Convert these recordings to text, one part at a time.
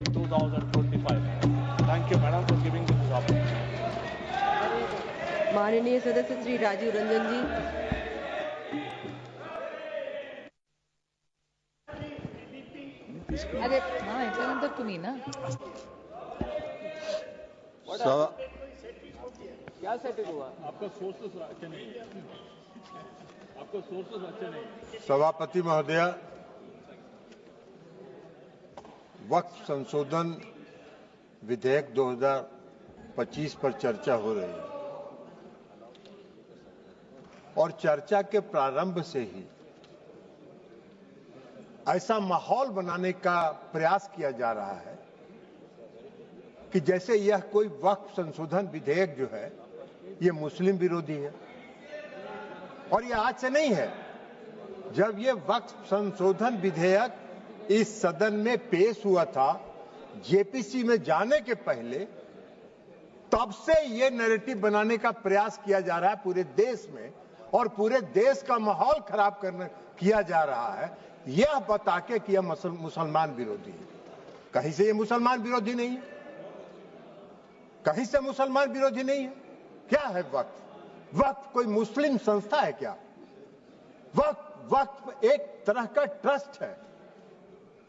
2025. Thank you, madam, for giving this opportunity. माननीय सदस्य श्री राजीव रंजन जी। अरे हाँ, इतने तो तुम्ही ना क्या सेटिंग हुआ? आपका सोर्सेस अच्छे नहीं, आपका सोर्सेस अच्छे नहीं। सभापति महोदय, वक्फ संशोधन विधेयक 2025 पर चर्चा हो रही है और चर्चा के प्रारंभ से ही ऐसा माहौल बनाने का प्रयास किया जा रहा है कि जैसे यह कोई वक्फ संशोधन विधेयक जो है ये मुस्लिम विरोधी है। और यह आज से नहीं है। जब ये वक्फ संशोधन विधेयक इस सदन में पेश हुआ था जेपीसी में जाने के पहले, तब से ये नैरेटिव बनाने का प्रयास किया जा रहा है पूरे देश में और पूरे देश का माहौल खराब किया जा रहा है यह बता के कि यह मुसलमान विरोधी है। कहीं से ये मुसलमान विरोधी नहीं है, कहीं से मुसलमान विरोधी नहीं है। क्या है वक्फ? वक्फ कोई मुस्लिम संस्था है क्या? वक्फ एक तरह का ट्रस्ट है,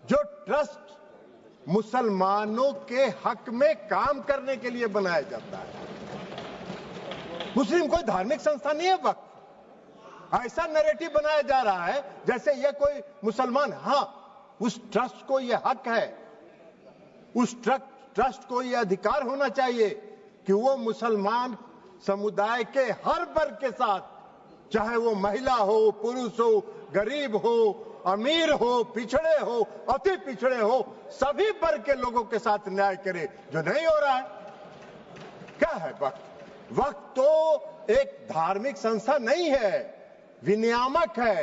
जो ट्रस्ट मुसलमानों के हक में काम करने के लिए बनाया जाता है। मुस्लिम कोई धार्मिक संस्था नहीं है वक्फ। ऐसा नैरेटिव बनाया जा रहा है जैसे यह कोई मुसलमान, हाँ उस ट्रस्ट को यह हक है, उस ट्रस्ट को यह अधिकार होना चाहिए कि वो मुसलमान समुदाय के हर वर्ग के साथ, चाहे वो महिला हो, पुरुष हो, गरीब हो, अमीर हो, पिछड़े हो, अति पिछड़े हो, सभी वर्ग के लोगों के साथ न्याय करे, जो नहीं हो रहा है। क्या है वक्फ? वक्फ तो एक धार्मिक संस्था नहीं है, विनियामक है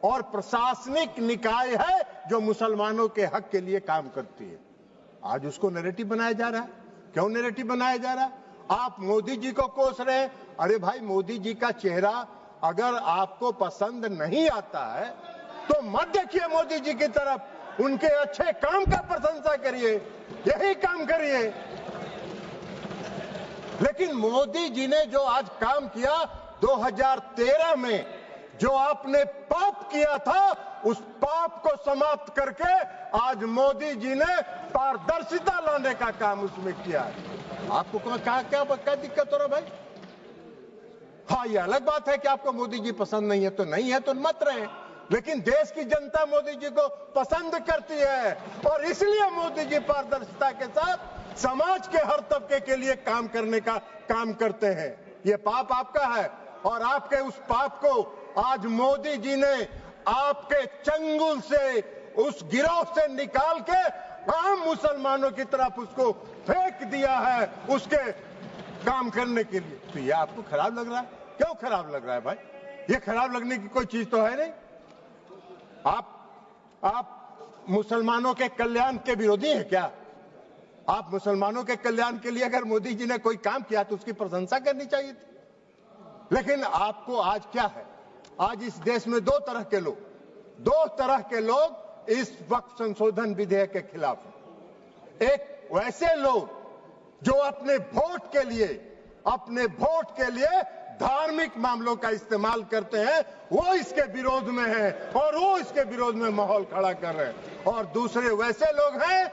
और प्रशासनिक निकाय है जो मुसलमानों के हक के लिए काम करती है। आज उसको नैरेटिव बनाया जा रहा है। क्यों नैरेटिव बनाया जा रहा है? आप मोदी जी को कोस रहे हैं। अरे भाई, मोदी जी का चेहरा अगर आपको पसंद नहीं आता है तो मत देखिए मोदी जी की तरफ, उनके अच्छे काम का प्रशंसा करिए, यही काम करिए। लेकिन मोदी जी ने जो आज काम किया 2013 में, जो आपने पाप किया था, उस पाप को समाप्त करके आज मोदी जी ने पारदर्शिता लाने का काम उसमें किया है। आपको क्या दिक्कत हो रहा भाई? हाँ, ये अलग बात है कि आपको मोदी जी पसंद नहीं है तो नहीं है, तो मत रहे। लेकिन देश की जनता मोदी जी को पसंद करती है और इसलिए मोदी जी पारदर्शिता के साथ समाज के हर तबके के लिए काम करने का काम करते हैं। ये पाप आपका है और आपके उस पाप को आज मोदी जी ने आपके चंगुल से, उस गिरोह से निकाल के आम मुसलमानों की तरफ उसको फेंक दिया है उसके काम करने के लिए। तो ये आपको खराब लग रहा है? क्यों खराब लग रहा है भाई? ये खराब लगने की कोई चीज तो है नहीं। आप मुसलमानों के कल्याण के विरोधी हैं क्या? आप मुसलमानों के कल्याण के लिए अगर मोदी जी ने कोई काम किया तो उसकी प्रशंसा करनी चाहिए थी। लेकिन आपको आज क्या है? आज इस देश में दो तरह के लोग इस वक्फ संशोधन विधेयक के खिलाफ हैं। एक वैसे लोग जो अपने वोट के लिए धार्मिक मामलों का इस्तेमाल करते हैं, वो इसके विरोध में हैं और वो इसके विरोध में माहौल खड़ा कर रहे हैं। और दूसरे वैसे लोग हैं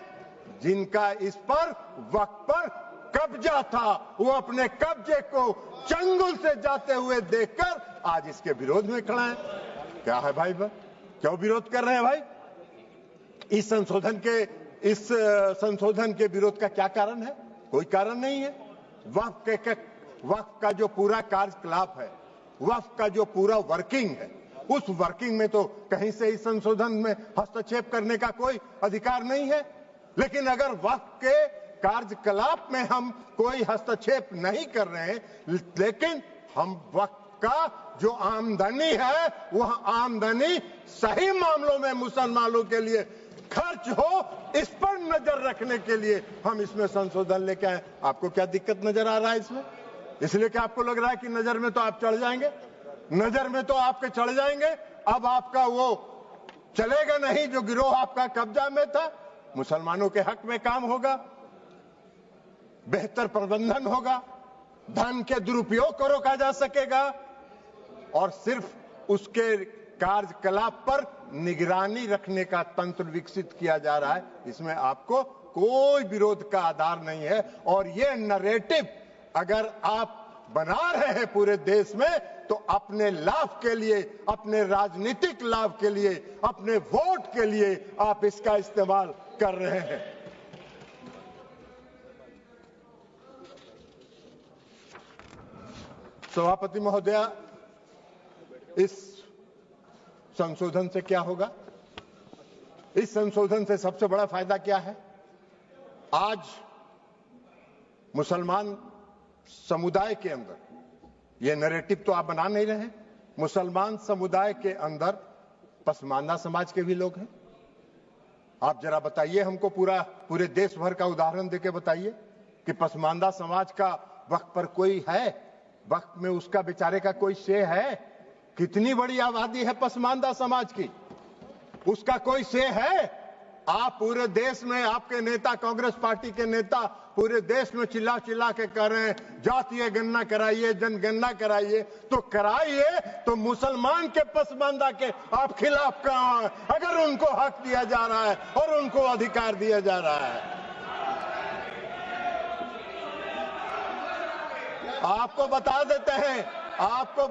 जिनका इस पर वक्फ पर कब्जा था, वो अपने कब्जे को चंगुल से जाते हुए देखकर आज इसके विरोध में खड़ा है। क्या है भाई? क्यों विरोध कर रहे हैं भाई? इस संशोधन के विरोध का क्या कारण है? कोई कारण नहीं है। वक्फ का जो पूरा कार्यकलाप है, वक्फ का जो पूरा वर्किंग है, उस वर्किंग में तो कहीं से इस संशोधन में हस्तक्षेप करने का कोई अधिकार नहीं है। लेकिन अगर वक्फ के कार्यकलाप में हम कोई हस्तक्षेप नहीं कर रहे हैं, लेकिन हम वक्फ का जो आमदनी है वह आमदनी सही मामलों में मुसलमानों के लिए खर्च हो, इस पर नजर रखने के लिए हम इसमें संशोधन लेके आए। आपको क्या दिक्कत नजर आ रहा है इसमें? इसलिए क्या आपको लग रहा है कि नजर में तो आप चढ़ जाएंगे? नजर में तो आपके चढ़ जाएंगे। अब आपका वो चलेगा नहीं जो गिरोह आपका कब्जा में था, मुसलमानों के हक में काम होगा, बेहतर प्रबंधन होगा, धन के दुरुपयोग को रोका जा सकेगा और सिर्फ उसके कार्यकलाप पर निगरानी रखने का तंत्र विकसित किया जा रहा है। इसमें आपको कोई विरोध का आधार नहीं है। और ये नैरेटिव अगर आप बना रहे हैं पूरे देश में तो अपने लाभ के लिए, अपने राजनीतिक लाभ के लिए, अपने वोट के लिए आप इसका इस्तेमाल कर रहे हैं। सभापति महोदया, इस संशोधन से क्या होगा? इस संशोधन से सबसे बड़ा फायदा क्या है? आज मुसलमान समुदाय के अंदर, ये नैरेटिव तो आप बना नहीं रहे, मुसलमान समुदाय के अंदर पसमानदा समाज के भी लोग हैं। आप जरा बताइए हमको, पूरे देश भर का उदाहरण देके बताइए कि पसमानदा समाज का वक्त पर कोई है, वक्त में उसका बेचारे का कोई से है? कितनी बड़ी आबादी है पसमानदा समाज की, उसका कोई से है? आप पूरे देश में, आपके नेता, कांग्रेस पार्टी के नेता पूरे देश में चिल्ला चिल्ला के कह रहे हैं जातीय गणना कराइए, जनगणना कराइए। तो कराइए, तो मुसलमान के पसमानदा के आप खिलाफ कहां हैं? अगर उनको हक दिया जा रहा है और उनको अधिकार दिया जा रहा है। आपको बता देते हैं, आपको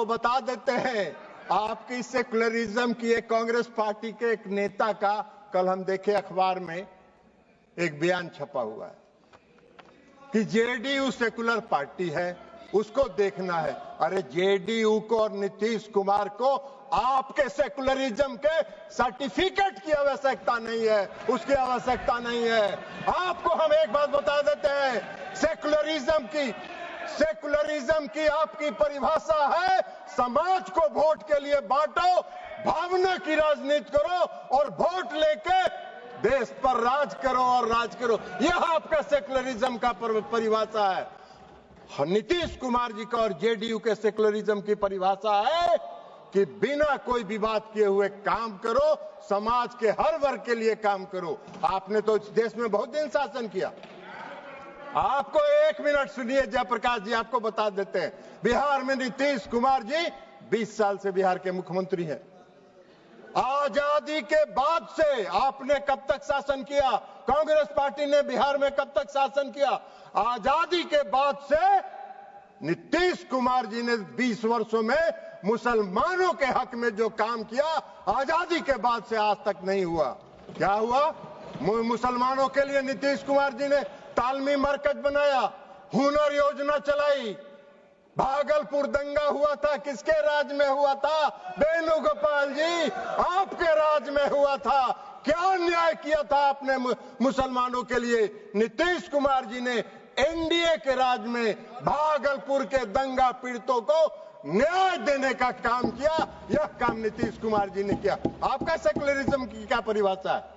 बता देते हैं, आपकी सेकुलरिज्म की एक कांग्रेस पार्टी के एक नेता का कल हम देखे अखबार में एक बयान छपा हुआ है कि जेडीयू सेकुलर पार्टी है, उसको देखना है। अरे जेडीयू को और नीतीश कुमार को आपके सेकुलरिज्म के सर्टिफिकेट की आवश्यकता नहीं है, उसकी आवश्यकता नहीं है। आपको हम एक बात बता देते हैं, सेकुलरिज्म की आपकी परिभाषा है समाज को वोट के लिए बांटो, भावना की राजनीति करो और वोट लेके देश पर राज करो और राज करो। यह आपका सेकुलरिज्म का परिभाषा है। नीतीश कुमार जी का और जेडीयू के सेकुलरिज्म की परिभाषा है कि बिना कोई विवाद किए हुए काम करो, समाज के हर वर्ग के लिए काम करो। आपने तो इस देश में बहुत दिन शासन किया। आपको एक मिनट सुनिए जयप्रकाश जी, आपको बता देते हैं, बिहार में नीतीश कुमार जी 20 साल से बिहार के मुख्यमंत्री हैं। आजादी के बाद से आपने कब तक शासन किया? कांग्रेस पार्टी ने बिहार में कब तक शासन किया? आजादी के बाद से नीतीश कुमार जी ने 20 वर्षों में मुसलमानों के हक में जो काम किया, आजादी के बाद से आज तक नहीं हुआ। क्या हुआ? मुसलमानों के लिए नीतीश कुमार जी ने तालमी मरकज बनाया, हुनर योजना चलाई। भागलपुर दंगा हुआ था, किसके राज में हुआ था? वेणुगोपाल जी, आपके राज में हुआ था। क्या न्याय किया था आपने मुसलमानों के लिए? नीतीश कुमार जी ने एनडीए के राज में भागलपुर के दंगा पीड़ितों को न्याय देने का काम किया। यह काम नीतीश कुमार जी ने किया। आपका सेकुलरिज्म की क्या परिभाषा है?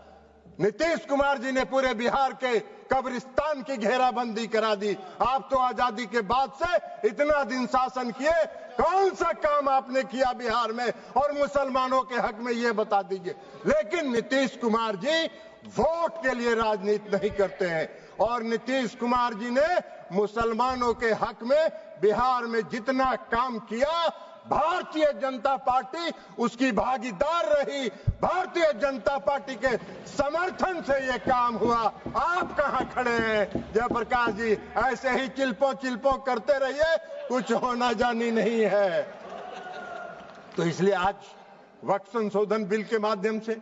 नीतीश कुमार जी ने पूरे बिहार के कब्रिस्तान की घेराबंदी करा दी। आप तो आजादी के बाद से इतना दिन शासन किए, कौन सा काम आपने किया बिहार में? और मुसलमानों के हक में ये बता दीजिए। लेकिन नीतीश कुमार जी वोट के लिए राजनीति नहीं करते हैं और नीतीश कुमार जी ने मुसलमानों के हक में बिहार में जितना काम किया, भारतीय जनता पार्टी उसकी भागीदार रही। भारतीय जनता पार्टी के समर्थन से ये काम हुआ। आप कहां खड़े हैं जयप्रकाश जी? ऐसे ही चिल्पो करते रहिए, कुछ होना जानी नहीं है। तो इसलिए आज वक्फ संशोधन बिल के माध्यम से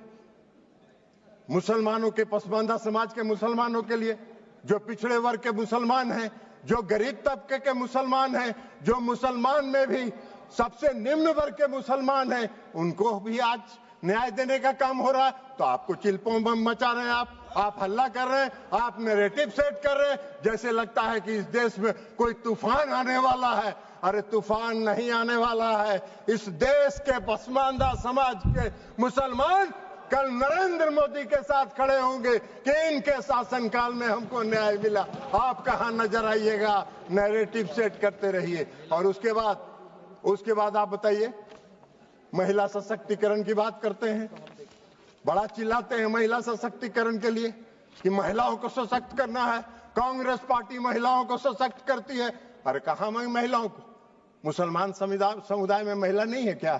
मुसलमानों के, पसमानदा समाज के मुसलमानों के लिए, जो पिछड़े वर्ग के मुसलमान हैं, जो गरीब तबके के मुसलमान हैं, जो मुसलमान में भी सबसे निम्न वर्ग के मुसलमान हैं, उनको भी आज न्याय देने का काम हो रहा है। तो आपको चिल्पों बम मचा रहे हैं, आप हल्ला कर रहे हैं, आप नैरेटिव सेट कर रहे हैं, जैसे लगता है कि इस देश में कोई तूफान आने वाला है। अरे तूफान नहीं आने वाला है। इस देश के पसमानदा समाज के मुसलमान कल नरेंद्र मोदी के साथ खड़े होंगे कि इनके शासनकाल में हमको न्याय मिला। आप कहां नजर आइएगा? नैरेटिव सेट करते रहिए। और उसके बाद आप बताइए, महिला सशक्तिकरण की बात करते हैं। बड़ा चिल्लाते हैं महिला सशक्तिकरण के लिए कि महिलाओं को सशक्त करना है, कांग्रेस पार्टी महिलाओं को सशक्त करती है। अरे कहां महिलाओं को? मुसलमान समुदाय में महिला नहीं है क्या?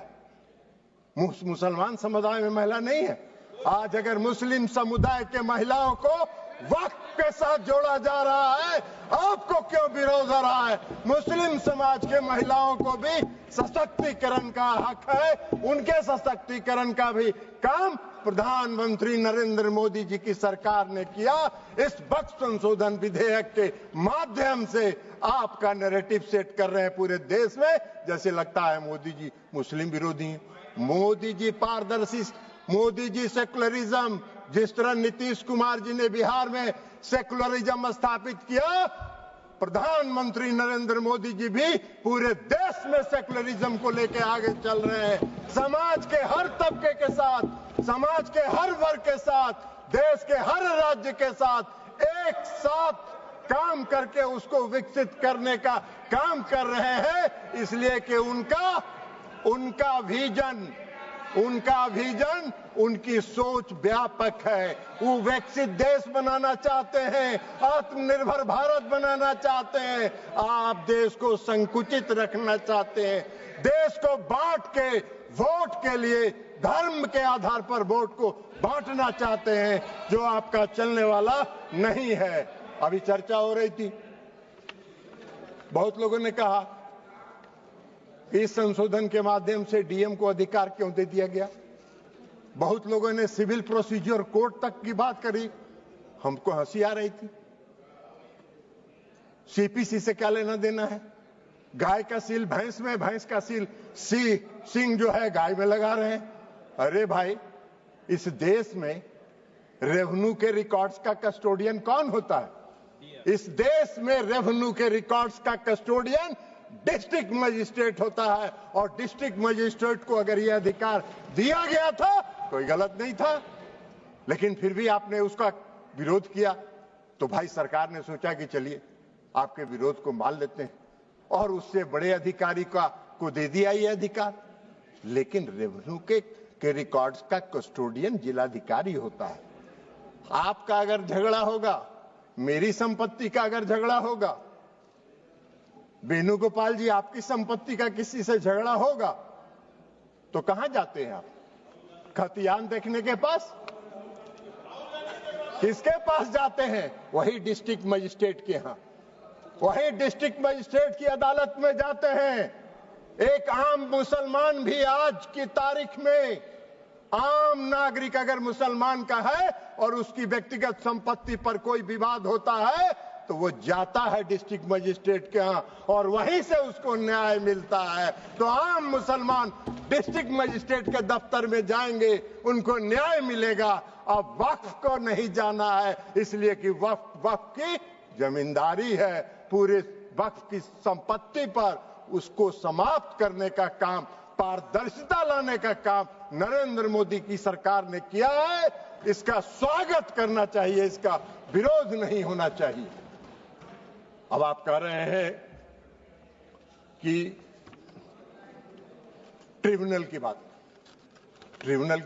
मुसलमान समुदाय में महिला नहीं है? आज अगर मुस्लिम समुदाय के महिलाओं को वक्फ के साथ जोड़ा जा रहा है, आपको क्यों विरोध हो रहा है? मुस्लिम समाज के महिलाओं को भी सशक्तिकरण का हक है, उनके सशक्तिकरण का भी काम प्रधानमंत्री नरेंद्र मोदी जी की सरकार ने किया। इस वक्फ संशोधन विधेयक के माध्यम से आपका नैरेटिव सेट कर रहे हैं पूरे देश में, जैसे लगता है मोदी जी मुस्लिम विरोधी हैं। मोदी जी पारदर्शी, मोदी जी सेकुलरिज्म, जिस तरह नीतीश कुमार जी ने बिहार में सेकुलरिज्म स्थापित किया, प्रधानमंत्री नरेंद्र मोदी जी भी पूरे देश में सेकुलरिज्म को लेकर आगे चल रहे हैं। समाज के हर तबके के साथ, समाज के हर वर्ग के साथ, देश के हर राज्य के साथ एक साथ काम करके उसको विकसित करने का काम कर रहे हैं, इसलिए कि उनका विजन, उनकी सोच व्यापक है। वो विकसित देश बनाना चाहते हैं, आत्मनिर्भर भारत बनाना चाहते हैं। आप देश को संकुचित रखना चाहते हैं, देश को बांट के वोट के लिए धर्म के आधार पर वोट को बांटना चाहते हैं, जो आपका चलने वाला नहीं है। अभी चर्चा हो रही थी, बहुत लोगों ने कहा इस संशोधन के माध्यम से डीएम को अधिकार क्यों दे दिया गया। बहुत लोगों ने सिविल प्रोसीजर कोड तक की बात करी, हमको हंसी आ रही थी। सीपीसी से क्या लेना देना है? गाय का सील भैंस में, भैंस का सील सिंह जो है गाय में लगा रहे हैं। अरे भाई, इस देश में रेवेन्यू के रिकॉर्ड्स का कस्टोडियन कौन होता है? इस देश में रेवेन्यू के रिकॉर्ड्स का कस्टोडियन डिस्ट्रिक्ट मजिस्ट्रेट होता है, और डिस्ट्रिक्ट मजिस्ट्रेट को अगर यह अधिकार दिया गया था, कोई गलत नहीं था, लेकिन फिर भी आपने उसका विरोध किया। तो भाई सरकार ने सोचा कि चलिए आपके विरोध को मान लेते हैं, और उससे बड़े अधिकारी को दे दिया ये अधिकार। लेकिन रेवेन्यू के रिकॉर्ड्स का कस्टोडियन जिलाधिकारी होता है। आपका अगर झगड़ा होगा, मेरी संपत्ति का अगर झगड़ा होगा, वेणुगोपाल जी आपकी संपत्ति का किसी से झगड़ा होगा, तो कहां जाते हैं आप? खतियान देखने के पास? किसके पास जाते हैं? वही डिस्ट्रिक्ट मजिस्ट्रेट के यहां, वही डिस्ट्रिक्ट मजिस्ट्रेट की अदालत में जाते हैं। एक आम मुसलमान भी आज की तारीख में, आम नागरिक अगर मुसलमान का है और उसकी व्यक्तिगत संपत्ति पर कोई विवाद होता है, तो वो जाता है डिस्ट्रिक्ट मजिस्ट्रेट के यहाँ, और वहीं से उसको न्याय मिलता है। तो आम मुसलमान डिस्ट्रिक्ट मजिस्ट्रेट के दफ्तर में जाएंगे, उनको न्याय मिलेगा। अब वक्फ को नहीं जाना है, इसलिए कि वक्फ की जमींदारी है। पूरे वक्फ की संपत्ति पर उसको समाप्त करने का काम, पारदर्शिता लाने का काम नरेंद्र मोदी की सरकार ने किया है। इसका स्वागत करना चाहिए, इसका विरोध नहीं होना चाहिए। अब आप कह रहे हैं कि ट्रिब्यूनल की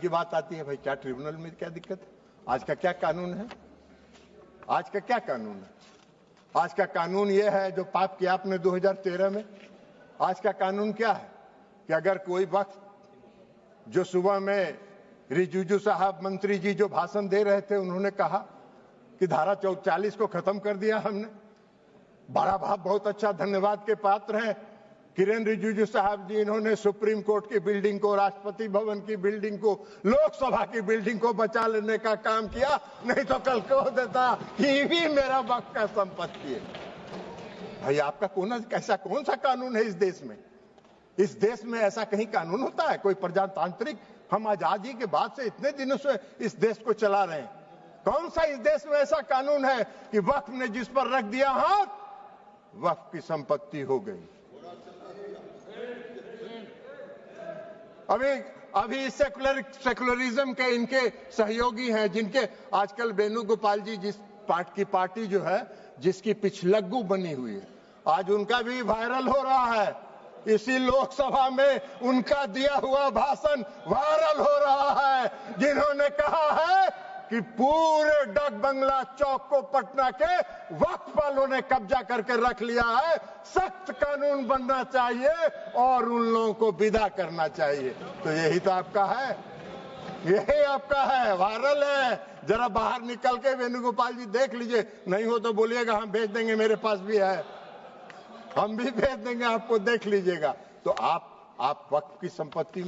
बात आती है। भाई क्या ट्रिब्यूनल में क्या दिक्कत है? आज का क्या कानून है? आज का क्या कानून है? आज का कानून यह है जो पाप किया आपने 2013 में। आज का कानून क्या है कि अगर कोई वक्त, जो सुबह में रिजिजू साहब मंत्री जी जो भाषण दे रहे थे, उन्होंने कहा कि धारा 40 को खत्म कर दिया हमने। बड़ा बहुत अच्छा धन्यवाद के पात्र हैं किरेन रिजिजू साहब जी। इन्होंने सुप्रीम कोर्ट की बिल्डिंग को, राष्ट्रपति भवन की बिल्डिंग को, लोकसभा की बिल्डिंग को बचा लेने का काम किया, नहीं तो कल कह देता ये भी मेरा वक्त का संपत्ति है। भाई आपका ऐसा कौन सा कानून है इस देश में? इस देश में ऐसा कहीं कानून होता है? कोई प्रजातांत्रिक, हम आजादी के बाद से इतने दिनों से इस देश को चला रहे हैं, कौन सा इस देश में ऐसा कानून है कि वक्फ ने जिस पर रख दिया हाथ, वक्फ की संपत्ति हो गई? अभी सेकुलरिज्म के इनके सहयोगी हैं, जिनके आजकल वेणुगोपाल जी जिस पार्टी जो है, जिसकी पिछलग्गू बनी हुई है, आज उनका भी वायरल हो रहा है इसी लोकसभा में उनका दिया हुआ भाषण वायरल हो रहा है, जिन्होंने कहा है कि पूरे डाक बंगला चौक को पटना के वक्फ वालों ने कब्जा करके रख लिया है। सख्त कानून बनना चाहिए और उन लोगों को विदा करना चाहिए। तो यही तो आपका है, यही आपका है, वायरल है। जरा बाहर निकल के वेणुगोपाल जी देख लीजिए, नहीं हो तो बोलिएगा, हम भेज देंगे, मेरे पास भी है, हम भी भेज देंगे आपको, देख लीजिएगा। तो आप वक्फ की संपत्ति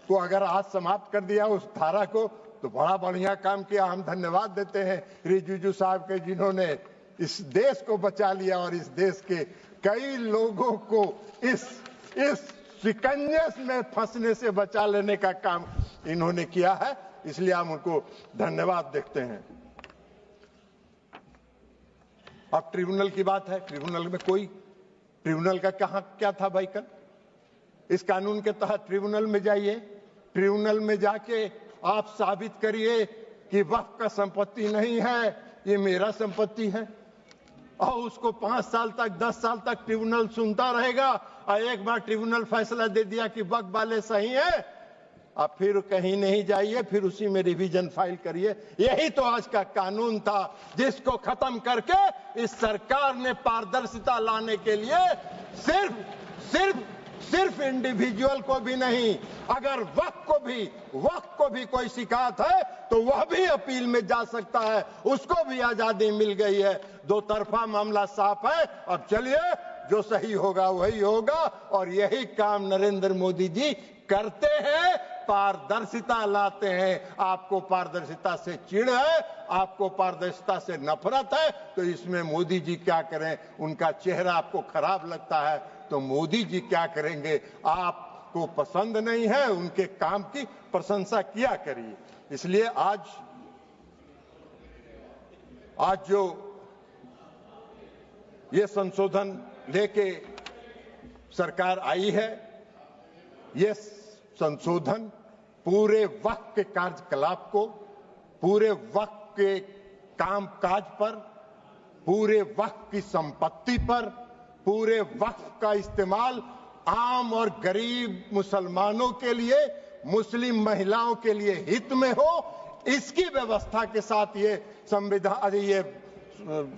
को अगर आज समाप्त कर दिया उस धारा को, तो बड़ा बढ़िया काम किया। हम धन्यवाद देते हैं रिजिजू साहब के, जिन्होंने इस देश को बचा लिया और इस देश के कई लोगों को इस शिकंजे में फंसने से बचा लेने का काम इन्होंने किया है, इसलिए हम उनको धन्यवाद देते हैं। अब ट्रिब्यूनल की बात है। ट्रिब्यूनल का क्या था भाई? कल इस कानून के तहत ट्रिब्यूनल में जाइए, ट्रिब्यूनल में जाके आप साबित करिए कि वक्फ का संपत्ति नहीं है, ये मेरा संपत्ति है, और उसको 5 साल तक 10 साल तक ट्रिब्यूनल सुनता रहेगा। और एक बार ट्रिब्यूनल फैसला दे दिया कि वक्फ वाले सही है, अब फिर कहीं नहीं जाइए, फिर उसी में रिवीजन फाइल करिए। यही तो आज का कानून था, जिसको खत्म करके इस सरकार ने पारदर्शिता लाने के लिए सिर्फ इंडिविजुअल को भी नहीं, अगर वक्फ को भी कोई शिकायत है तो वह भी अपील में जा सकता है, उसको भी आजादी मिल गई है। दो तरफा मामला साफ है। अब चलिए, जो सही होगा वही होगा, और यही काम नरेंद्र मोदी जी करते हैं, पारदर्शिता लाते हैं। आपको पारदर्शिता से चिढ़ है, आपको पारदर्शिता से नफरत है, तो इसमें मोदी जी क्या करें? उनका चेहरा आपको खराब लगता है तो मोदी जी क्या करेंगे? आपको पसंद नहीं है, उनके काम की प्रशंसा किया करिए। इसलिए आज जो ये संशोधन लेके सरकार आई है, ये संशोधन पूरे वक्फ के कार्यकलाप को, पूरे वक्फ के कामकाज पर, पूरे वक्फ की संपत्ति पर, पूरे वक्फ का इस्तेमाल आम और गरीब मुसलमानों के लिए, मुस्लिम महिलाओं के लिए हित में हो, इसकी व्यवस्था के साथ ये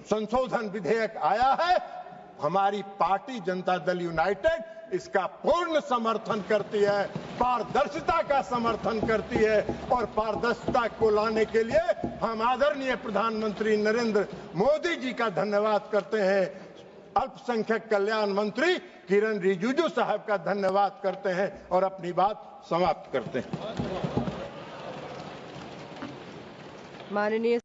संशोधन विधेयक आया है। हमारी पार्टी जनता दल यूनाइटेड इसका पूर्ण समर्थन करती है, पारदर्शिता का समर्थन करती है, और पारदर्शिता को लाने के लिए हम आदरणीय प्रधानमंत्री नरेंद्र मोदी जी का धन्यवाद करते हैं। अल्पसंख्यक कल्याण मंत्री किरण रिजिजू साहब का धन्यवाद करते हैं और अपनी बात समाप्त करते हैं। माननीय